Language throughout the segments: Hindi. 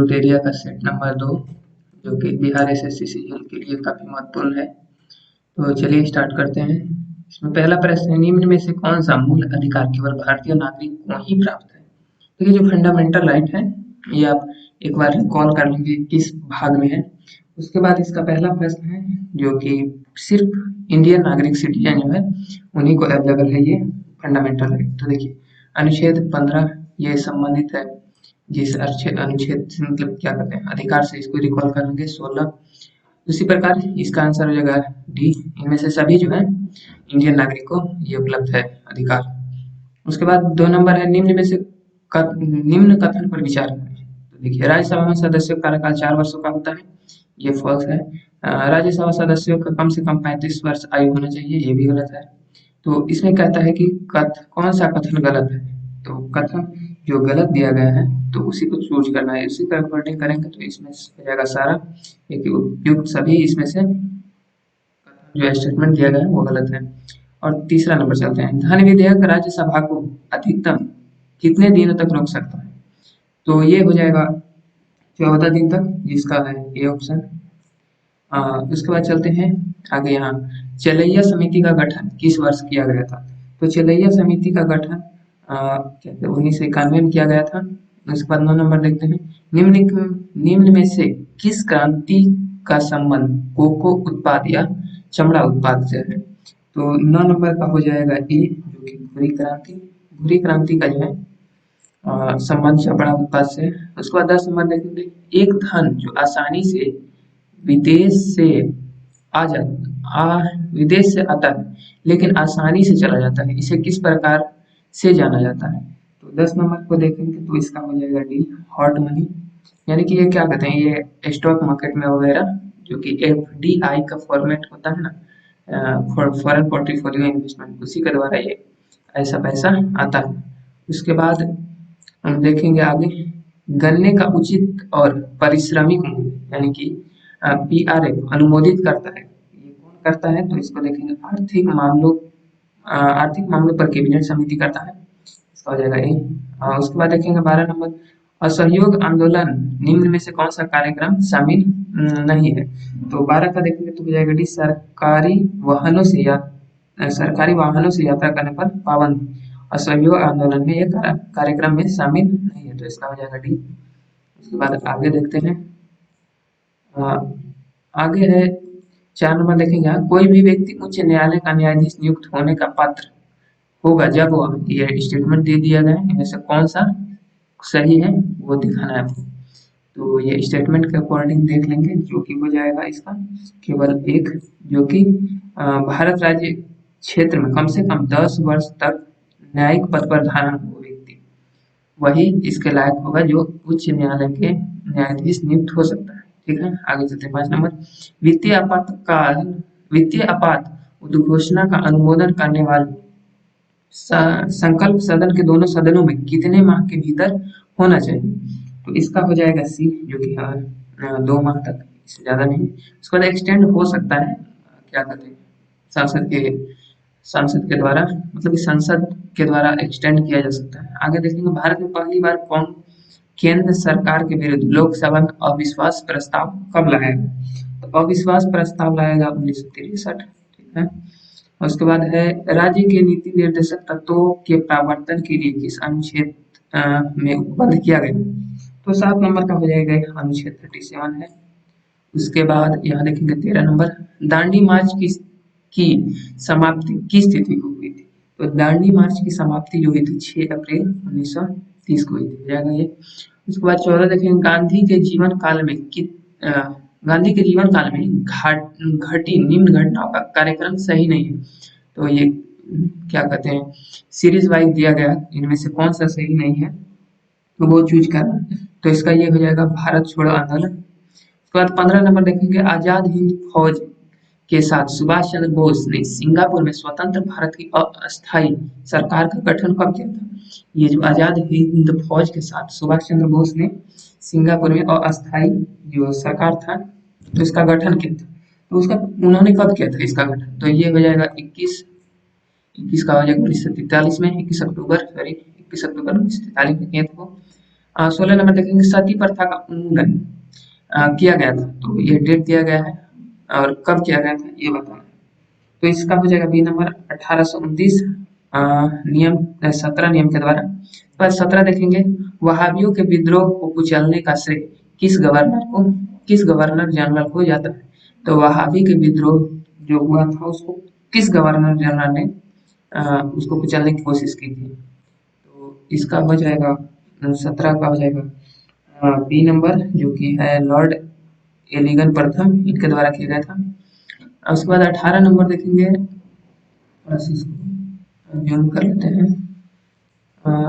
रूट एरिया का सेट नंबर 2 जो कि बिहार एसएससी सीजीएल के लिए काफी महत्वपूर्ण है। तो चलिए स्टार्ट करते हैं। इसमें पहला प्रश्न है, निम्न में से कौन सा मूल अधिकार केवल भारतीय नागरिक को ही प्राप्त है? तो ये जो फंडामेंटल राइट है ये आप एक बार रिकॉल कर लीजिए किस भाग में है। उसके बाद इसका पहला प्रश्न है जो कि सिर्फ इंडियन नागरिक सिटीजन जो है उन्हीं को अवेलेबल है ये फंडामेंटल राइट। तो देखिए अनुच्छेद 15 ये संबंधित है जिस अनुच्छेद से मतलब क्या कहते हैं अधिकार से, इसको रिकॉल कर लेंगे 16। उसी प्रकार इसका आंसर हो जाएगा डी, इनमें से सभी जो है इंडियन नागरिक को ये उपलब्ध है अधिकार। उसके बाद 2 नंबर है, निम्न में से निम्न कथन पर विचार करें। तो देखिए राज्यसभा में सदस्यों का कार्यकाल 4 वर्षों का होता है, ये फॉल्स है। राज्यसभा सदस्यों का कम से कम 35 वर्ष आयु होना चाहिए, ये भी गलत है। तो इसमें कहता है कि कौन सा कथन गलत है, तो कथन जो गलत दिया गया है तो उसी को चूज करना है, उसी का अकॉर्डिंग करेंगे तो इसमें हो जाएगा सारा एक उपयुक्त सभी इसमें से जो स्टेटमेंट दिया गया है वो गलत है। और तीसरा नंबर चलते हैं, धन विधेयक राज्यसभा को अधिकतम कितने दिनों तक रोक सकता है? तो ये हो जाएगा 14 दिन तक, जिसका है ये ऑप्शन। उसके बाद चलते हैं आगे। यहाँ चलैया समिति का गठन किस वर्ष किया गया था? तो चलैया समिति का गठन कहते 1991 में किया गया था। उसके बाद 9 नंबर देखते हैं, निम्न में से किस क्रांति का संबंध कोको उत्पाद या चमड़ा उत्पाद से है? तो 9 नंबर का हो जाएगा ए जो कि भूरी क्रांति। भूरी क्रांति का जो है संबंध चमड़ा उत्पाद से। उसके बाद 10 नंबर देखेंगे, एक धन जो आसानी से विदेश से विदेश से आता है लेकिन आसानी से चला जाता है, इसे किस प्रकार से जाना जाता है? तो 10 नंबर को देखेंगे तो इसका हो जाएगा डी, हॉट मनी। यानी कि ये क्या कहते हैं, ये स्टॉक मार्केट में वगैरह जो कि एफडीआई का फॉर्मेट होता है ना, फॉरेन पोर्टफोलियो इन्वेस्टमेंट, उसी के द्वारा ये ऐसा पैसा आता है। उसके बाद हम देखेंगे आगे, गन्ने का उचित और पारिश्रमिक मूल्य यानी कि पीआरए अनुमोदित करता है, ये कौन करता है? तो इसको देखेंगे आर्थिक मामलों पर कैबिनेट समिति करता है, इसका हो जाएगा ए। उसके बाद देखेंगे 12 नंबर, असहयोग आंदोलन निम्न में से कौन सा कार्यक्रम शामिल नहीं है? तो 12 का देखेंगे तो हो जाएगा डी, सरकारी वाहनों से यात्रा करने पर पाबंदी असहयोग आंदोलन में एक कार्यक्रम में शामिल नहीं है, तो इसका हो जाएगा डी। उसके बाद आगे देखते हैं, आगे है 4 नंबर देखेंगे, यहाँ कोई भी व्यक्ति उच्च न्यायालय का न्यायाधीश नियुक्त होने का पात्र होगा जब वह, ये स्टेटमेंट दे दिया गया है, इनमें से कौन सा सही है वो दिखाना है आपको। तो ये स्टेटमेंट के अकॉर्डिंग देख लेंगे जो कि हो जाएगा इसका केवल एक, जो कि भारत राज्य क्षेत्र में कम से कम 10 वर्ष तक न्यायिक पद पर धारण हो व्यक्ति, वही इसके लायक होगा जो उच्च न्यायालय के न्यायाधीश नियुक्त हो सकता है। ठीक है, आगे चलते हैं 5 नंबर, वित्तीय आपात उद्घोषणा का अनुमोदन करने वाले संकल्प सदन के दोनों सदनों में कितने माह के भीतर होना चाहिए? तो इसका हो जाएगा सी जो कि 2 माह तक, इससे ज्यादा नहीं। उसके बाद एक्सटेंड हो सकता है, क्या कहते हैं, सांसद के द्वारा, मतलब संसद के द्वारा एक्सटेंड किया जा सकता है। आगे देखेंगे, भारत में पहली बार कौन केंद्र सरकार के विरुद्ध लोकसभा में अविश्वास प्रस्ताव कब लाया गया? तो अविश्वास प्रस्ताव लाया गया 1963। ठीक है, उसके बाद है, राज्य के नीति निर्देशक तत्वों के प्रवर्तन के लिए किस अनुच्छेद में उपबद्ध किया गया? तो 7 नंबर का हो जाएगा अनुच्छेद 37 है। उसके बाद यहाँ देखेंगे 13 नंबर, दांडी मार्च की समाप्ति किस तिथि को हुई थी? तो दांडी मार्च की समाप्ति जो हुई थी 6 अप्रैल 1930 को हुई थी, हो जाएगा ये। उसके बाद 14 देखेंगे, गांधी के जीवन काल में घटी निम्न घटनाओं का कार्यक्रम सही नहीं है। तो ये क्या कहते हैं, सीरीज वाइज दिया गया, इनमें से कौन सा सही नहीं है तो वो चूज करना। तो इसका ये हो जाएगा भारत छोड़ो आंदोलन। उसके बाद 15 नंबर देखेंगे, आजाद हिंद फौज के साथ सुभाष चंद्र बोस ने सिंगापुर में स्वतंत्र भारत की अस्थायी सरकार का गठन कब किया था? ये जो आजाद हिंद फौज के साथ सुभाष चंद्र बोस ने सिंगापुर में अस्थायी जो सरकार था तो इसका गठन किया था, तो उसका उन्होंने कब किया था इसका गठन? तो ये हो जाएगा 21 का हो जाएगा 1943 में, 21 अक्टूबर 1943 में किया था। 16 नंबर देखेंगे सती प्रथा का उन्मूलन किया गया था, तो ये डेट दिया गया है और कब किया गया था ये बताना है। तो इसका हो जाएगा बी नंबर 1829 नियम 17 नियम के द्वारा। पर 17 देखेंगे वहाबियों के विद्रोह को कुचलने का श्रेय किस गवर्नर जनरल को जाता है। तो वहाबी के विद्रोह जो हुआ था उसको किस गवर्नर जनरल ने उसको कुचलने की कोशिश की थी। तो इसका हो जाएगा 17 का हो जाएगा बी नंबर जो कि है लॉर्ड एलिगन प्रथम, इनके द्वारा किया गया था। और उसके बाद 18 नंबर देखेंगे, थोड़ा सा इसको जूम कर लेते हैं।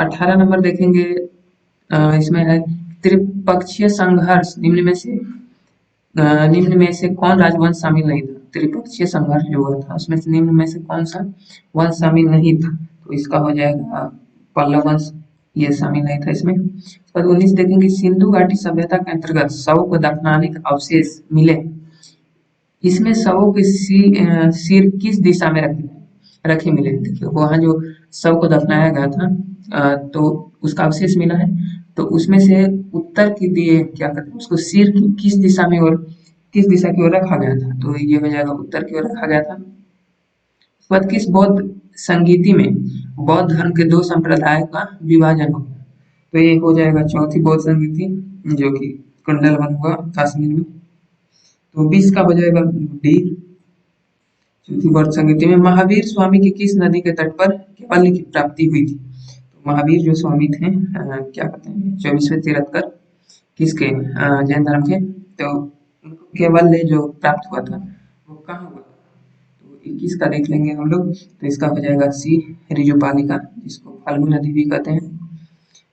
18 नंबर देखेंगे, इसमें है त्रिपक्षीय संघर्ष निम्न में से कौन राजवंश शामिल नहीं था। त्रिपक्षीय संघर्ष जो हुआ था उसमें से निम्न में से कौन सा वंश शामिल नहीं था। तो इसका हो जाएगा पल्लव वंश, ये शामिल नहीं था इसमें। उसके बाद 19 देखेंगे सिंधु घाटी सभ्यता के अंतर्गत शव को दफनाने के अवशेष मिले, इसमें शवों के सिर किस दिशा में रखे मिले। देखिए वहां जो शव को दफनाया गया था तो उसका अवशेष मिला है, तो उसमें से उत्तर की दिए क्या कहते हैं उसको सिर की किस दिशा में और किस दिशा की ओर रखा गया था। तो ये हो जाएगा उत्तर की ओर रखा गया था। उसके बाद किस बौद्ध संगीति में बौद्ध धर्म के दो संप्रदाय का विभाजन हो गया। तो ये हो जाएगा चौथी बौद्ध संगीति जो कि कुंडल वन हुआ कश्मीर में। तो 20 का हो जाएगा डी चौथी बौद्ध संगीति में महावीर स्वामी की किस नदी के तट पर केवल्य की प्राप्ति हुई थी। तो महावीर जो स्वामी थे क्या कहते हैं 24वें तीर्थंकर किसके जैन धर्म के, तो उनको केवल्य जो प्राप्त हुआ था वो कहाँ हुआ था। तो 21 का देख लेंगे हम लोग, तो इसका हो जाएगा सी रिजुपालिका जिसको फाल्गु नदी भी कहते हैं।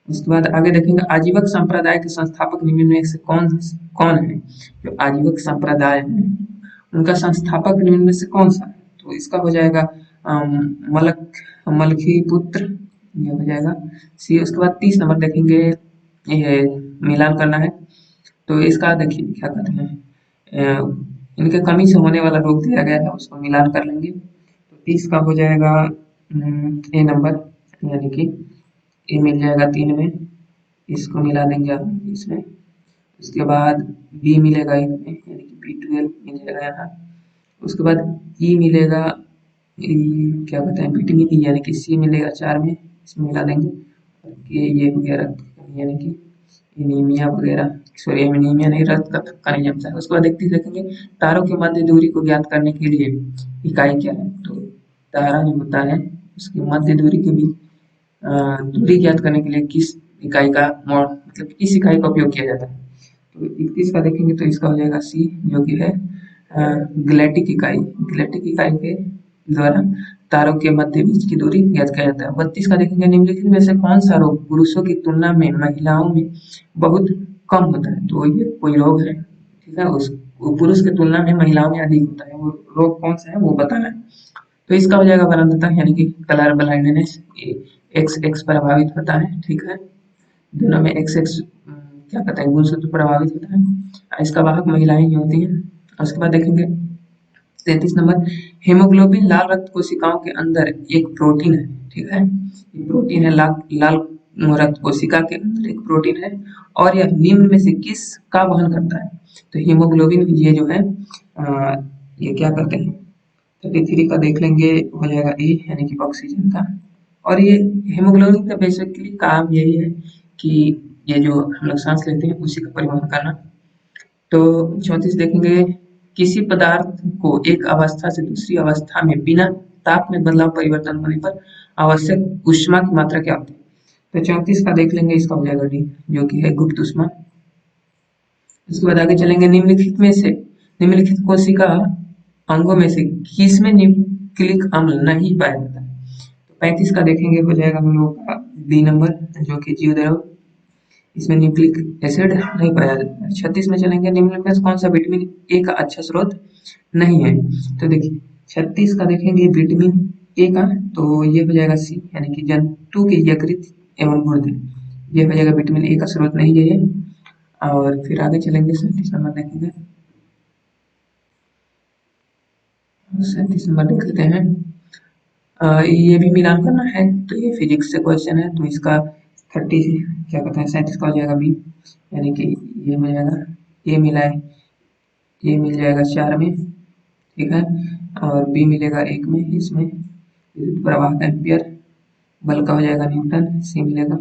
उसके बाद आगे देखेंगे आजीवक संप्रदाय के संस्थापक निम्न में से कौन कौन है। जो आजीवक संप्रदाय है उनका संस्थापक निम्न में से कौन सा है। तो इसका हो जाएगा मलखी पुत्र, ये हो जाएगा सी। उसके बाद 30 नंबर देखेंगे, ये मिलान करना है। तो इसका देखिए क्या कहते हैं इनके कमी से होने वाला रोग दिया गया है उसको मिलान कर लेंगे। तो 30 का हो जाएगा ए नंबर, यानी कि ए मिल जाएगा 3 में, इसको मिला देंगे आप इसमें। उसके बाद बी मिलेगा 1 में, यानी कि B12 मिल जाएगा यहाँ। उसके बाद ई मिलेगा, क्या कहते हैं विटामिन ई, यानी कि सी मिलेगा 4 में, इसमें मिला देंगे। ये वगैरह यानी कि एनीमिया वगैरह, सॉरी एनीमिया नहीं, रक्त का थक्का नहीं जमता है। उसके बाद देखते देखेंगे तारों की मध्य दूरी को ज्ञात करने के लिए इकाई क्या है। तो तारा जो होता है उसकी मध्य दूरी के बीच दूरी ज्ञात करने के लिए किस इकाई का मतलब किस इकाई का उपयोग किया जाता है। तो 31 का देखेंगे तो इसका हो जाएगा सी जो कि है ग्लेटिक इकाई। ग्लेटिक इकाई के द्वारा तारों के मध्य बीच की दूरी ज्ञात किया जाता है। 32 का देखेंगे निम्नलिखित में से कौन सा रोग पुरुषों की तुलना में महिलाओं में बहुत कम होता है। तो ये कोई रोग है, ठीक है, उस पुरुष की तुलना में महिलाओं में अधिक होता है, वो रोग कौन सा है वो बताना है। तो इसका हो जाएगा वरांधता, यानी कि कलर ब्लाइंडनेस, एक्स एक्स प्रभावित होता है, ठीक है, दोनों में एक्स एक्स क्या कहते हैं गुणसूत्र प्रभावित होता है। इसका वाहक महिलाएं ही होती हैं। उसके बाद देखेंगे 33 नंबर हेमोग्लोबिन लाल रक्त कोशिकाओं के अंदर एक प्रोटीन है, ठीक है, ये प्रोटीन है लाल लाल रक्त कोशिका के अंदर एक प्रोटीन है और यह निम्न में से किस का वहन करता है। तो हीमोग्लोबिन ये जो है ये क्या करते हैं 33 का देख लेंगे, हो जाएगा ए यानी कि ऑक्सीजन का। और ये हेमोग्लोबिन का बेसिकली काम यही है कि ये जो हम लोग सांस लेते हैं उसी का परिवहन करना। तो 34 देखेंगे किसी पदार्थ को एक अवस्था से दूसरी अवस्था में बिना ताप में बदलाव परिवर्तन होने पर आवश्यक ऊष्मा की मात्रा क्या होती है। तो 34 का देख लेंगे, इसका हो जाएगा डी जो कि है गुप्त ऊष्मा। इसके बाद आगे चलेंगे निम्नलिखित कोशिका अंगों में से किसमें न्यूक्लिक अम्ल नहीं पाया जाता है। तो 35 का देखेंगे, हो जाएगा हम लोग का बी नंबर जो कि जीवद्रव, इसमें न्यूक्लिक एसिड नहीं पाया जाता है। 36 में चलेंगे निम्न में से कौन सा विटामिन ए का अच्छा स्रोत नहीं है। तो देखिए 36 का देखेंगे विटामिन ए का, तो ये हो जाएगा सी यानी कि जंतु के यकृत एवं गुर्दे, ये हो जाएगा विटामिन ए का स्रोत नहीं है ये। और फिर आगे चलेंगे 37 नंबर देखेंगे, 37 नंबर देख लेते हैं। ये भी मिलान करना है, तो ये फिजिक्स से क्वेश्चन है, तो इसका 30 क्या कहते हैं 37 का हो जाएगा बी, यानी कि ये हो जाएगा, ए मिला है, ए मिल जाएगा 4 में, ठीक है, और बी मिलेगा 1 में, इसमें विद्युत प्रवाह का एम्पियर, बल का हो जाएगा न्यूटन, सी मिलेगा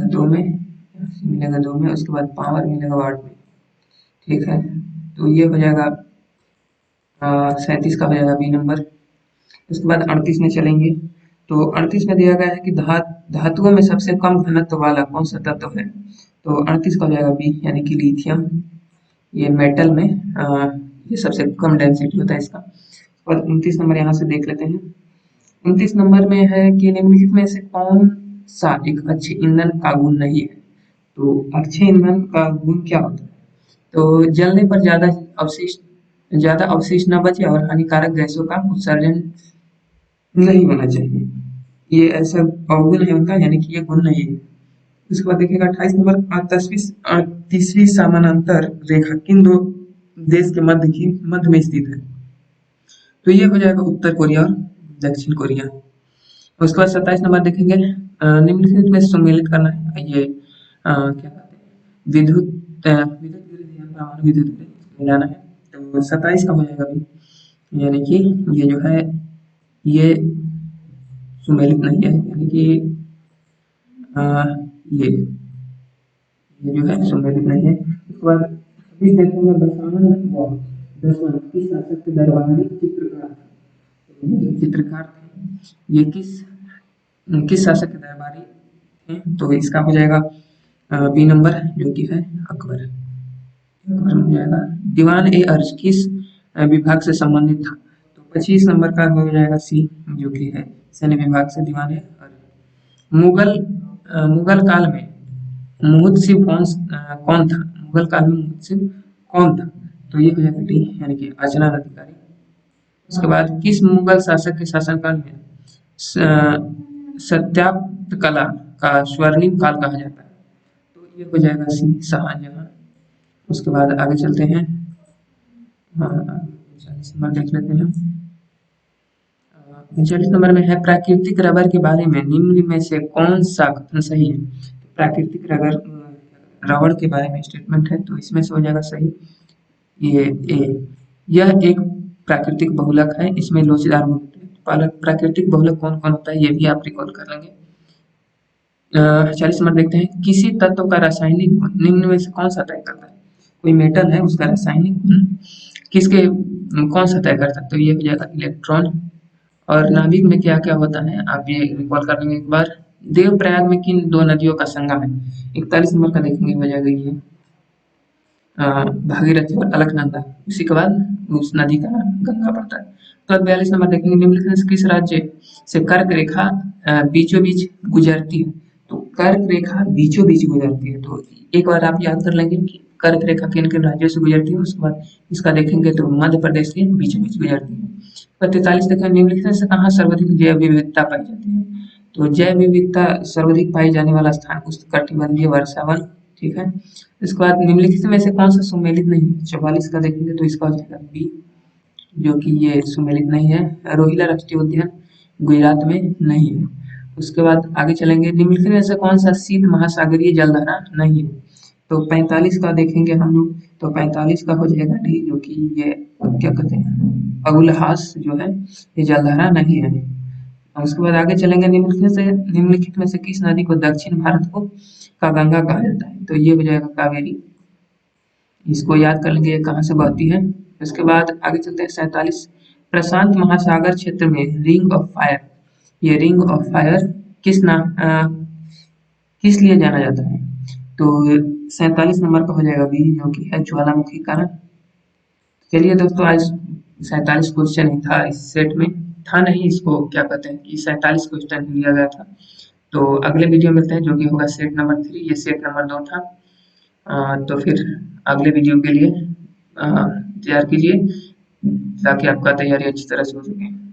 2 में, सी मिलेगा 2 में, उसके बाद पावर मिलेगा वाट में, ठीक है। तो ये हो जाएगा 37 का हो जाएगा बी नंबर। उसके बाद 38 में चलेंगे, तो 38 में दिया गया है कि धातुओं में सबसे कम घनत्व वाला कौन सा तत्व है, तो 38 का हो जाएगा बी, यानी कि लिथियम। ये मेटल में ये सबसे कम डेंसिटी होता है इसका। और 29 नंबर यहाँ से देख लेते हैं। 29 नंबर में है कि निम्नलिखित में से कौन सा एक अच्छे ईंधन का गुण नहीं है, तो अच्छे ईंधन का गुण क्या होता है, तो जलने पर ज्यादा अवशिष्ट न बचे और हानिकारक गैसों का उत्सर्जन नहीं होना चाहिए, ये ऐसा अवगुण है उनका, यानी कि ये गुण नहीं है। उसके बाद देखिएगा 28 नंबर, 38वीं समानांतर रेखा किन दो देश के मध्य में स्थित है, तो ये हो जाएगा उत्तर कोरिया और दक्षिण कोरिया। उसके बाद 27 नंबर देखेंगे, निम्नलिखित में सम्मिलित करना है, ये क्या कहते हैं विद्युत ग्रिड या परमाणु विद्युत ग्रिड मिलाना है, तो 27 का हो जाएगा भी, यानी कि ये जो है ये सुमेलित नहीं है, यानी कि अ, ये जो है सुमेलित नहीं है। उसके बाद अभी देखेंगे दसवां किस शासक के दरबारी चित्रकार था, तो ये जो चित्रकार थे ये किस शासक के दरबारी थे, तो इसका हो जाएगा बी नंबर, जो कि है अकबर। अकबर में हो जाएगा। दीवान ए अर्ज किस विभाग से संबंधित था, तो 25 नंबर का हो जाएगा सी, जो कि है सैन्य विभाग से दीवान ए अर्ज। मुगल काल में मुहद्दिस कौन था, मुगल काल में मुहद्दिस कौन था, तो ये हो जाएगा डी, यानी कि अजलान अधिकारी। उसके बाद किस मुगल शासक के शासनकाल में सत्याप्त कला का स्वर्णिम काल कहा जाता है, तो ये हो जाएगा सी, शाहजहां। उसके बाद आगे चलते हैं, 40 नंबर देख लेते हैं। 39 नंबर में है प्राकृतिक रबर के बारे में निम्न में से कौन सा कथन सही है, तो प्राकृतिक रबर के बारे में स्टेटमेंट है, तो इसमें से हो जाएगा सही ये ए। यह एक प्राकृतिक बहुलक है, इसमें लोचदार गुण होते हैं। प्राकृतिक बहुलक कौन कौन होता है ये भी आप रिकॉल कर लेंगे। 40 नंबर देखते हैं, किसी तत्व का रासायनिक गुण निम्न में से कौन सा तय करता है, कोई मेटल है उसका रासायनिक गुण किसके कौन सा तय करता है, तो ये हो जाएगा इलेक्ट्रॉन। और नाभिक में क्या क्या होता है आप ये रिकॉल कर लेंगे एक बार। देवप्रयाग में किन दो नदियों का संगम है, 41 नंबर का देखेंगे हो जाएगा ये भागीरथी और अलकनंदा, उसी के बाद उस नदी का नाम गंगा पड़ता है। तो 42 नंबर देखेंगे, निम्नलिखित में से किस राज्य से कर्क रेखा बीचों बीच गुजरती है, तो कर्क रेखा बीचों बीच गुजरती है, तो एक बार आप याद कर लेंगे कि कर्क रेखा किन किन राज्यों से गुजरती है। उसके बाद इसका देखेंगे तो मध्य प्रदेश के बीचों बीच गुजरती है। तो 43 देखेंगे, निम्नलिखित में से कहाँ सर्वाधिक जैव विविधता पाई जाती है, तो जैव विविधता सर्वाधिक पाई जाने वाला स्थान उष्णकटिबंधीय वर्षावन, ठीक है। इसके बाद निम्नलिखित में से कौन सा सुमेलित नहीं है, 44 का देखेंगे तो इसका हो जाएगा बी, जो कि ये सुमेलित नहीं है, रोहिला राष्ट्रीय उद्यान गुजरात में नहीं है। उसके बाद आगे चलेंगे, निम्नलिखित में से कौन सा शीत महासागरीय जलधारा नहीं है, तो 45 का देखेंगे हम लोग, तो 45 का हो जाएगा डी, जो कि ये क्या कहते हैं अगुलहास जो है ये जलधारा नहीं है। उसके बाद आगे चलेंगे, निम्नलिखित में से किस नदी को दक्षिण भारत को का गंगा कहा जाता है, तो ये हो जाएगा कावेरी, इसको याद कर लेंगे ये कहाँ से बहती है। उसके बाद आगे चलते हैं 47, प्रशांत महासागर क्षेत्र में रिंग ऑफ फायर, ये रिंग ऑफ फायर किस लिए जाना जाता है, तो 47 नंबर का हो जाएगा बी, जो कि है ज्वालामुखी कारण। चलिए दोस्तों, आज 47 क्वेश्चन ही था इस सेट में, था नहीं, इसको क्या कहते हैं कि 47 क्वेश्चन लिया गया था। तो अगले वीडियो मिलते हैं जो कि होगा सेट नंबर 3, ये सेट नंबर 2 था। तो फिर अगले वीडियो के लिए तैयार कीजिए ताकि आपका तैयारी अच्छी तरह से हो सके।